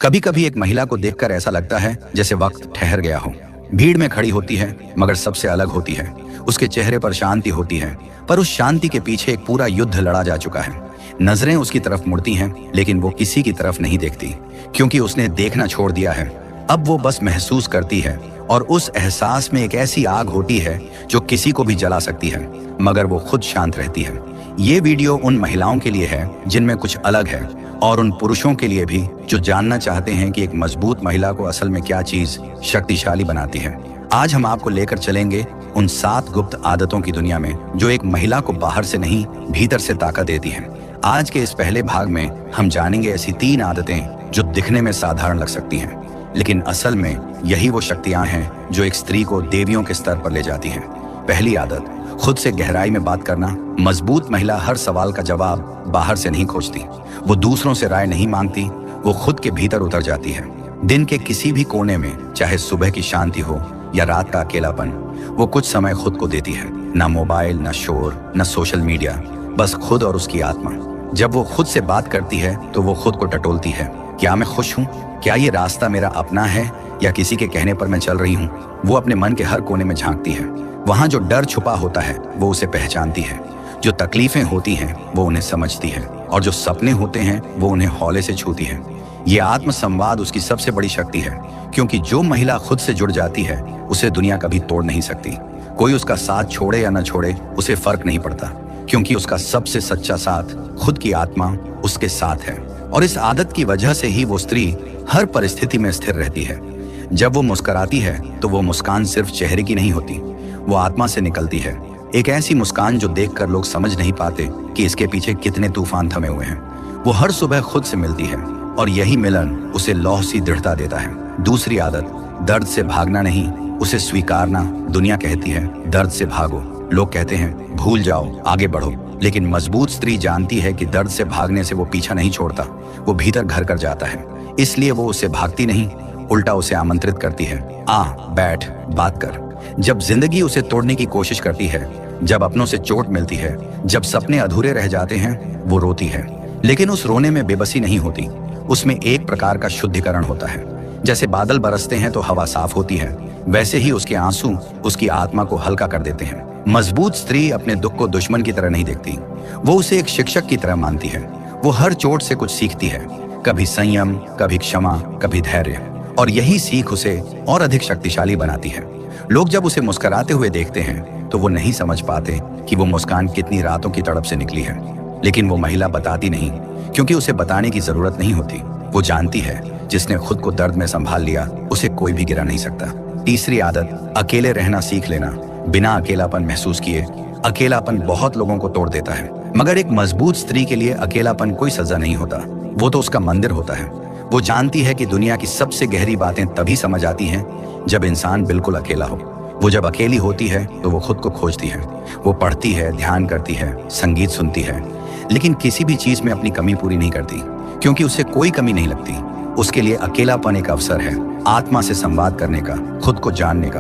कभी कभी एक महिला को देखकर ऐसा लगता है जैसे वक्त ठहर गया हो। भीड़ में खड़ी होती है मगर सबसे अलग होती है। उसके चेहरे पर शांति होती है, पर उस शांति के पीछे एक पूरा युद्ध लड़ा जा चुका है। नजरें उसकी तरफ मुड़ती हैं, लेकिन वो किसी की तरफ नहीं देखती, क्योंकि उसने देखना छोड़ दिया है। अब वो बस महसूस करती है, और उस एहसास में एक ऐसी आग होती है जो किसी को भी जला सकती है, मगर वो खुद शांत रहती है। ये वीडियो उन महिलाओं के लिए है जिनमें कुछ अलग है, और उन पुरुषों के लिए भी जो जानना चाहते हैं कि एक मजबूत महिला को असल में क्या चीज शक्तिशाली बनाती है। आज हम आपको लेकर चलेंगे उन 7 गुप्त आदतों की दुनिया में जो एक महिला को बाहर से नहीं भीतर से ताकत देती हैं। आज के इस पहले भाग में हम जानेंगे ऐसी 3 आदतें जो दिखने में साधारण लग सकती हैं, लेकिन असल में यही वो शक्तियां हैं जो एक स्त्री को देवियों के स्तर पर ले जाती हैं। पहली आदत, खुद से गहराई में बात करना। मजबूत महिला हर सवाल का जवाब बाहर से नहीं खोजती, वो दूसरों से राय नहीं मांगती, वो खुद के भीतर उतर जाती है। दिन के किसी भी कोने में, चाहे सुबह की शांति हो या रात का अकेलापन, वो कुछ समय खुद को देती है। ना मोबाइल, ना शोर, ना सोशल मीडिया, बस खुद और उसकी आत्मा। जब वो खुद से बात करती है तो वो खुद को टटोलती है। क्या मैं खुश हूँ? क्या ये रास्ता मेरा अपना है या किसी के कहने पर मैं चल रही हूँ? वो अपने मन के हर कोने में झांकती है। वहाँ जो डर छुपा होता है वो उसे पहचानती है, जो तकलीफें होती हैं वो उन्हें समझती है, और जो सपने होते हैं वो उन्हें हौले से छूती है। ये आत्म संवाद उसकी सबसे बड़ी शक्ति है, क्योंकि जो महिला खुद से जुड़ जाती है उसे दुनिया कभी तोड़ नहीं सकती। कोई उसका साथ छोड़े या न छोड़े उसे फर्क नहीं पड़ता, क्योंकि उसका सबसे सच्चा साथ खुद की आत्मा उसके साथ है। और इस आदत की वजह से ही वो स्त्री हर परिस्थिति में स्थिर रहती है। जब वो मुस्कुराती है तो वो मुस्कान सिर्फ चेहरे की नहीं होती, वो आत्मा से निकलती है। एक ऐसी मुस्कान जो देखकर लोग समझ नहीं पाते कि इसके पीछे कितने तूफान थमे हुए हैं। वो हर सुबह खुद से मिलती है, और यही मिलन उसे लौह सी दृढ़ता देता है। दूसरी आदत, दर्द से भागना नहीं, उसे स्वीकारना। दुनिया कहती है दर्द से भागो, लोग कहते हैं भूल जाओ, आगे बढ़ो, लेकिन मजबूत स्त्री जानती है कि दर्द से भागने से वो पीछा नहीं छोड़ता, वो भीतर घर कर जाता है। इसलिए वो उससे भागती नहीं, उल्टा उसे आमंत्रित करती है, आ बैठ, बात कर। जब जिंदगी उसे तोड़ने की कोशिश करती है, जब अपनों से चोट मिलती है, जब सपने अधूरे रह जाते हैं, वो रोती है। लेकिन उस रोने में बेबसी नहीं होती, उसमें एक प्रकार का शुद्धिकरण होता है। जैसे बादल बरसते हैं तो हवा साफ होती है, वैसे ही उसके आंसू उसकी आत्मा को हल्का कर देते हैं। मजबूत स्त्री अपने दुख को दुश्मन की तरह नहीं देखती, वो उसे एक शिक्षक की तरह मानती है। वो हर चोट से कुछ सीखती है, कभी संयम, कभी क्षमा, कभी धैर्य, और यही सीख उसे और अधिक शक्तिशाली बनाती है। लोग जब उसे मुस्कुराते हुए देखते हैं तो वो नहीं समझ पाते कि वो मुस्कान कितनी रातों की तड़प से निकली है। लेकिन वो महिला बताती नहीं, क्योंकि उसे बताने की जरूरत नहीं होती। वो जानती है जिसने खुद को दर्द में संभाल लिया उसे कोई भी गिरा नहीं सकता। तीसरी आदत, अकेले रहना सीख लेना, बिना अकेलापन महसूस किए। अकेलापन बहुत लोगों को तोड़ देता है, मगर एक मजबूत स्त्री के लिए अकेलापन कोई सजा नहीं होता, वो तो उसका मंदिर होता है। वो जानती है कि दुनिया की सबसे गहरी बातें तभी समझ आती हैं जब इंसान बिल्कुल अकेला हो। वो जब अकेली होती है तो वो खुद को खोजती है। वो पढ़ती है, ध्यान करती है, संगीत सुनती है, लेकिन किसी भी चीज में अपनी कमी पूरी नहीं करती, क्योंकि उसे कोई कमी नहीं लगती। उसके लिए अकेलापन एक अवसर है आत्मा से संवाद करने का, खुद को जानने का।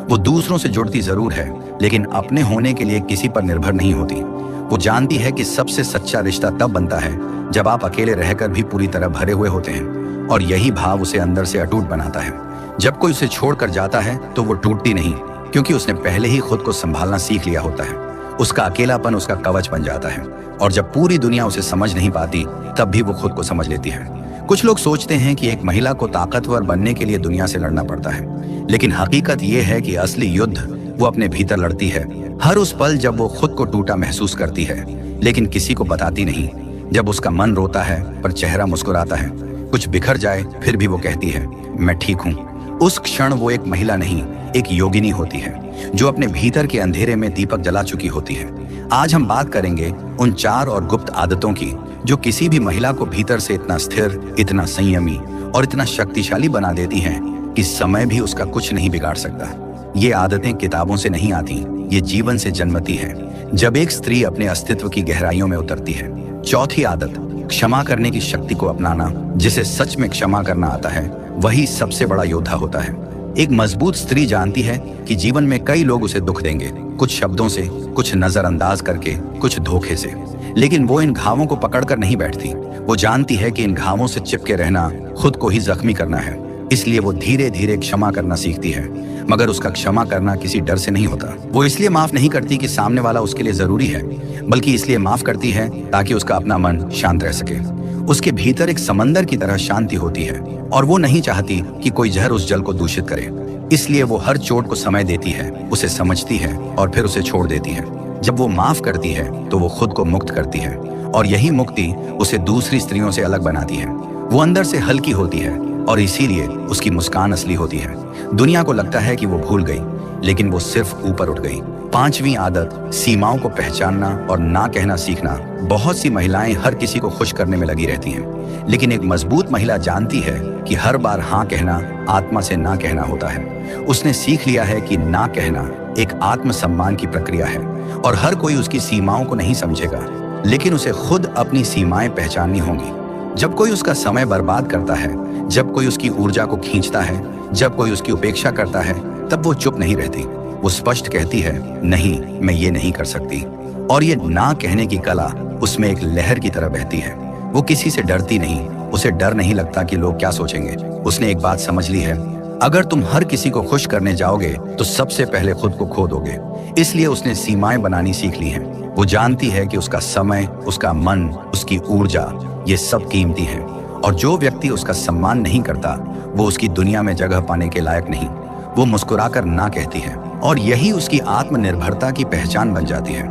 वो दूसरों से जुड़ती जरूर है, लेकिन अपने होने के लिए किसी पर निर्भर नहीं होती। वो जानती है कि सबसे सच्चा रिश्ता तब बनता है जब आप अकेले रहकर भी पूरी तरह भरे हुए होते हैं, और यही भाव उसे अंदर से अटूट बनाता है। जब कोई उसे छोड़कर जाता है तो वो टूटती नहीं, क्योंकि उसने पहले ही खुद को संभालना सीख लिया होता है। उसका अकेलापन उसका कवच बन जाता है, और जब पूरी दुनिया उसे समझ नहीं पाती तब भी वो खुद को समझ लेती है। कुछ लोग सोचते हैं कि एक महिला को ताकतवर बनने के लिए दुनिया से लड़ना पड़ता है, लेकिन हकीकत ये है कि असली युद्ध वो अपने भीतर लड़ती है। हर उस पल जब वो खुद को टूटा महसूस करती है, लेकिन किसी को बताती नहीं। जब उसका मन रोता है पर चेहरा मुस्कुराता है, कुछ बिखर जाए फिर भी वो कहती है मैं ठीक हूँ। उस क्षण वो एक महिला नहीं, एक योगिनी होती है, जो अपने भीतर के अंधेरे में दीपक जला चुकी होती है। आज हम बात करेंगे उन 4 और गुप्त आदतों की जो किसी भी महिला को भीतर से इतना स्थिर, इतना संयमी और इतना शक्तिशाली बना देती हैं कि समय भी उसका कुछ नहीं बिगाड़ सकता। ये आदतें किताबों से नहीं आती, ये जीवन से जन्मती है, जब एक स्त्री अपने अस्तित्व की गहराइयों में उतरती है। चौथी आदत, क्षमा करने की शक्ति को अपनाना। जिसे सच में क्षमा करना आता है वही सबसे बड़ा योद्धा होता है। एक मजबूत स्त्री जानती है कि जीवन में कई लोग उसे दुख देंगे, कुछ शब्दों से, कुछ नजरअंदाज करके, कुछ धोखे से, लेकिन वो इन घावों को पकड़कर नहीं बैठती। वो जानती है कि इन घावों से चिपके रहना खुद को ही जख्मी करना है। इसलिए वो धीरे धीरे क्षमा करना सीखती है, मगर उसका क्षमा करना किसी डर से नहीं होता। वो इसलिए माफ नहीं करती कि सामने वाला उसके लिए जरूरी है, बल्कि इसलिए माफ करती है ताकि उसका अपना मन शांत रह सके। उसके भीतर एक समंदर की तरह शांति होती है और वो नहीं चाहती कि कोई जहर उस जल को दूषित करे। इसलिए वो हर चोट को समय देती है, उसे समझती है और फिर उसे छोड़ देती है। जब वो माफ करती है तो वो खुद को मुक्त करती है और यही मुक्ति उसे दूसरी स्त्रियों से अलग बनाती है। वो अंदर से हल्की होती है और इसीलिए उसकी मुस्कान असली होती है। दुनिया को लगता है कि वो भूल गई, लेकिन वो सिर्फ ऊपर उठ गई। 5वीं आदत, सीमाओं को पहचानना और ना कहना सीखना। बहुत सी महिलाएं हर किसी को खुश करने में लगी रहती हैं, लेकिन एक मजबूत महिला जानती है कि हर बार हाँ कहना आत्मा से ना कहना होता है। उसने सीख लिया है कि ना कहना एक आत्मसम्मान की प्रक्रिया है और हर कोई उसकी सीमाओं को नहीं समझेगा, लेकिन उसे खुद अपनी सीमाएं पहचाननी होंगी। जब कोई उसका समय बर्बाद करता है, जब कोई उसकी ऊर्जा को खींचता है, जब कोई उसकी उपेक्षा करता है, तब वो चुप नहीं रहती। वो स्पष्ट कहती है, नहीं, मैं ये नहीं कर सकती। और ये ना कहने की कला उसमें एक लहर की तरह बहती है। वो किसी से डरती नहीं, उसे डर नहीं लगता कि लोग क्या सोचेंगे। उसने एक बात समझ ली है, अगर तुम हर किसी को खुश करने जाओगे तो सबसे पहले खुद को खो दोगे। इसलिए उसने सीमाएं बनानी सीख ली हैं। वो जानती है कि उसका समय, उसका मन, उसकी ऊर्जा, ये सब कीमती है और जो व्यक्ति उसका सम्मान नहीं करता वो उसकी दुनिया में जगह पाने के लायक नहीं। वो मुस्कुराकर ना कहती है और यही उसकी आत्मनिर्भरता की पहचान बन जाती है।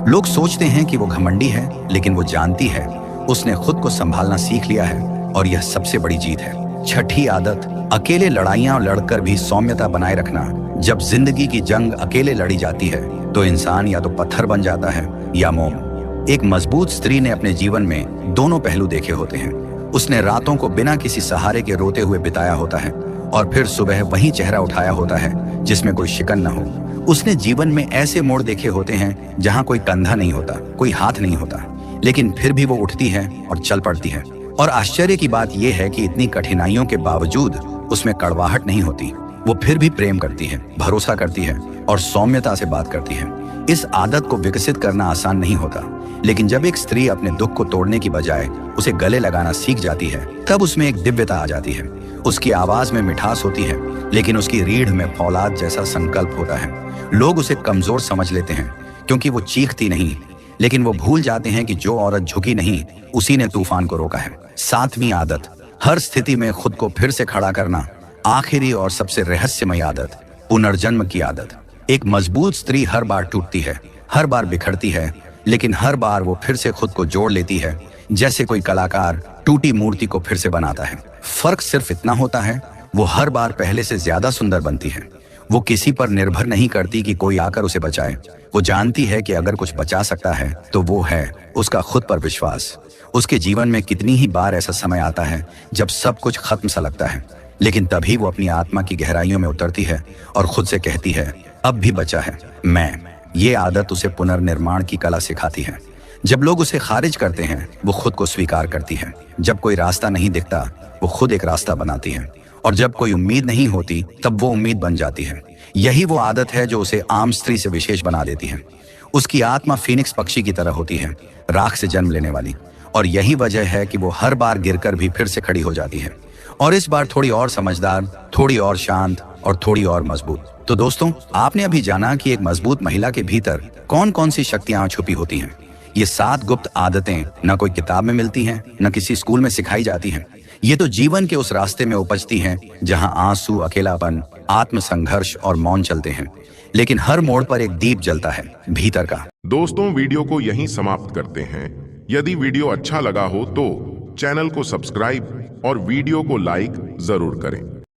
लोग सोचते हैं कि वो घमंडी है, लेकिन वो जानती है उसने खुद को संभालना सीख लिया है और यह सबसे बड़ी जीत है। 6ठी आदत, अकेले लड़ाइयां लड़कर भी सौम्यता बनाए रखना। जब जिंदगी की जंग अकेले लड़ी जाती है तो इंसान या तो पत्थर बन जाता है या मोम। एक मजबूत स्त्री ने अपने जीवन में दोनों पहलू देखे होते हैं। उसने रातों को बिना किसी सहारे के रोते हुए बिताया होता है और फिर सुबह वही चेहरा उठाया होता है जिसमें कोई शिकन न हो। उसने जीवन में ऐसे मोड़ देखे होते हैं जहां कोई कंधा नहीं होता, कोई हाथ नहीं होता, लेकिन फिर भी वो उठती है और चल पड़ती है। और आश्चर्य की बात यह है कि इतनी कठिनाइयों के बावजूद उसमें कड़वाहट नहीं होती। वो फिर भी प्रेम करती है, भरोसा करती है और सौम्यता से बात करती है। इस आदत को विकसित करना आसान नहीं होता, लेकिन जब एक स्त्री अपने दुख को तोड़ने की बजाय उसे गले लगाना सीख जाती है, तब उसमें एक दिव्यता आ जाती है। उसकी आवाज में मिठास होती है, लेकिन उसकी रीढ़ में फौलाद जैसा संकल्प होता है। लोग उसे कमजोर समझ लेते हैं क्योंकि वो चीखती नहीं, लेकिन वो भूल जाते हैं कि जो औरत झुकी नहीं, उसी ने तूफान को रोका है। 7वीं आदत, हर स्थिति में खुद को फिर से खड़ा करना। आखिरी और सबसे रहस्यमय आदत, पुनर्जन्म की आदत। एक मजबूत स्त्री हर बार टूटती है, हर बार बिखरती है, लेकिन हर बार वो फिर से खुद को जोड़ लेती है, जैसे कोई कलाकार टूटी मूर्ति को फिर से बनाता है। फर्क सिर्फ इतना होता है, वो हर बार पहले से ज्यादा सुंदर बनती है। वो किसी पर निर्भर नहीं करती कि कोई आकर उसे बचाए। वो जानती है कि अगर कुछ बचा सकता है तो वो है उसका खुद पर विश्वास। उसके जीवन में कितनी ही बार ऐसा समय आता है जब सब कुछ खत्म सा लगता है, लेकिन तभी वो अपनी आत्मा की गहराइयों में उतरती है और खुद से कहती है, अब भी बचा है मैं। ये आदत उसे पुनर्निर्माण की कला सिखाती है। जब लोग उसे खारिज करते हैं, वो खुद को स्वीकार करती है। जब कोई रास्ता नहीं दिखता, वो खुद एक रास्ता बनाती है। और जब कोई उम्मीद नहीं होती, तब वो उम्मीद बन जाती है। यही वो आदत है जो उसे आम स्त्री से विशेष बना देती है। उसकी आत्मा फीनिक्स पक्षी की तरह होती है, राख से जन्म लेने वाली। और यही वजह है कि वो हर बार गिरकर भी फिर से खड़ी हो जाती है, और इस बार थोड़ी और समझदार, थोड़ी और शांत और थोड़ी और मजबूत। तो दोस्तों, आपने अभी जाना कि एक मजबूत महिला के भीतर कौन कौन सी शक्तियां छुपी होती हैं। ये 7 गुप्त आदतें न कोई किताब में मिलती हैं, न किसी स्कूल में सिखाई जाती हैं। ये तो जीवन के उस रास्ते में उपजती हैं जहां आंसू, अकेलापन, आत्मसंघर्ष और मौन चलते हैं, लेकिन हर मोड़ पर एक दीप जलता है भीतर का। दोस्तों, वीडियो को यहीं समाप्त करते हैं। यदि वीडियो अच्छा लगा हो तो चैनल को सब्सक्राइब और वीडियो को लाइक जरूर करें।